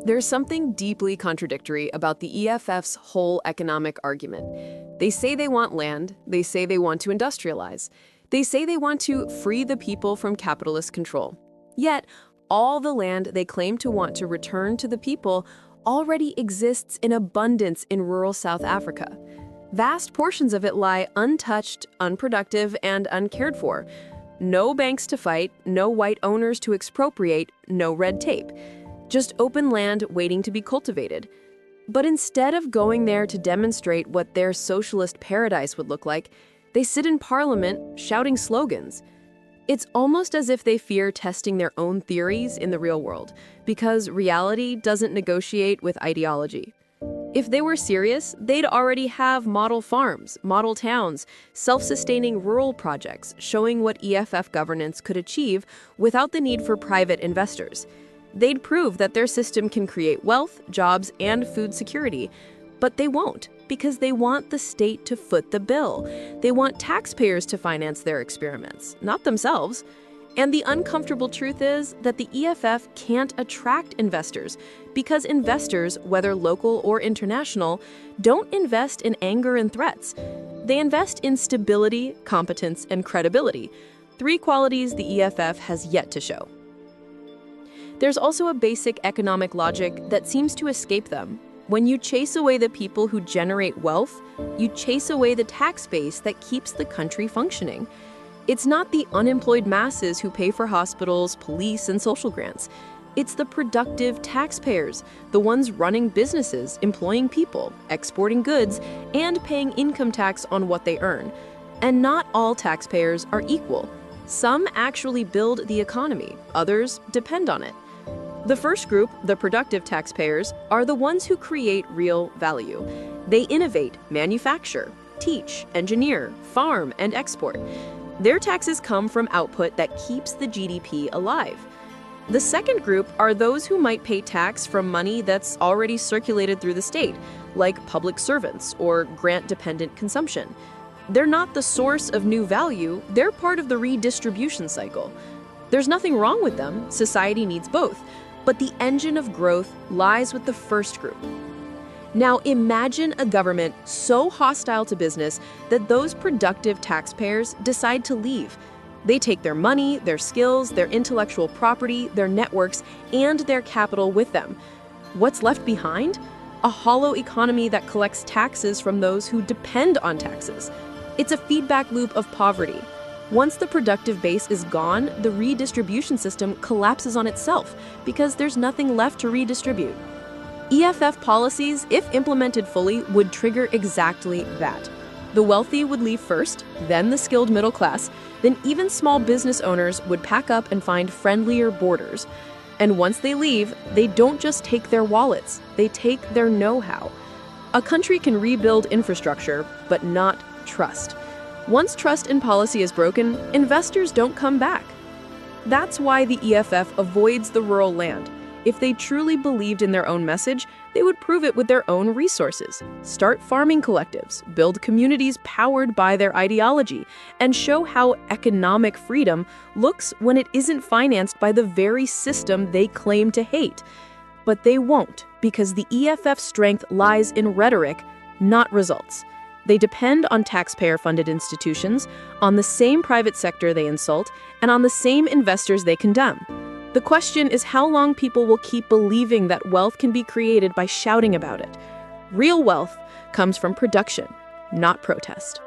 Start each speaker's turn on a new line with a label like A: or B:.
A: There's something deeply contradictory about the EFF's whole economic argument. They say they want land, they say they want to industrialize, they say they want to free the people from capitalist control. Yet, all the land they claim to want to return to the people already exists in abundance in rural South Africa. Vast portions of it lie untouched, unproductive, and uncared for. No banks to fight, no white owners to expropriate, no red tape. Just open land waiting to be cultivated. But instead of going there to demonstrate what their socialist paradise would look like, they sit in parliament shouting slogans. It's almost as if they fear testing their own theories in the real world, because reality doesn't negotiate with ideology. If they were serious, they'd already have model farms, model towns, self-sustaining rural projects showing what EFF governance could achieve without the need for private investors. They'd prove that their system can create wealth, jobs, and food security. But they won't, because they want the state to foot the bill. They want taxpayers to finance their experiments, not themselves. And the uncomfortable truth is that the EFF can't attract investors, because investors, whether local or international, don't invest in anger and threats. They invest in stability, competence, and credibility, three qualities the EFF has yet to show. There's also a basic economic logic that seems to escape them. When you chase away the people who generate wealth, you chase away the tax base that keeps the country functioning. It's not the unemployed masses who pay for hospitals, police, and social grants. It's the productive taxpayers, the ones running businesses, employing people, exporting goods, and paying income tax on what they earn. And not all taxpayers are equal. Some actually build the economy, others depend on it. The first group, the productive taxpayers, are the ones who create real value. They innovate, manufacture, teach, engineer, farm, and export. Their taxes come from output that keeps the GDP alive. The second group are those who might pay tax from money that's already circulated through the state, like public servants or grant-dependent consumption. They're not the source of new value, they're part of the redistribution cycle. There's nothing wrong with them, society needs both. But the engine of growth lies with the first group. Now imagine a government so hostile to business that those productive taxpayers decide to leave. They take their money, their skills, their intellectual property, their networks, and their capital with them. What's left behind? A hollow economy that collects taxes from those who depend on taxes. It's a feedback loop of poverty. Once the productive base is gone, the redistribution system collapses on itself because there's nothing left to redistribute. EFF policies, if implemented fully, would trigger exactly that. The wealthy would leave first, then the skilled middle class, then even small business owners would pack up and find friendlier borders. And once they leave, they don't just take their wallets, they take their know-how. A country can rebuild infrastructure, but not trust. Once trust in policy is broken, investors don't come back. That's why the EFF avoids the rural land. If they truly believed in their own message, they would prove it with their own resources. Start farming collectives, build communities powered by their ideology, and show how economic freedom looks when it isn't financed by the very system they claim to hate. But they won't, because the EFF's strength lies in rhetoric, not results. They depend on taxpayer-funded institutions, on the same private sector they insult, and on the same investors they condemn. The question is how long people will keep believing that wealth can be created by shouting about it. Real wealth comes from production, not protest.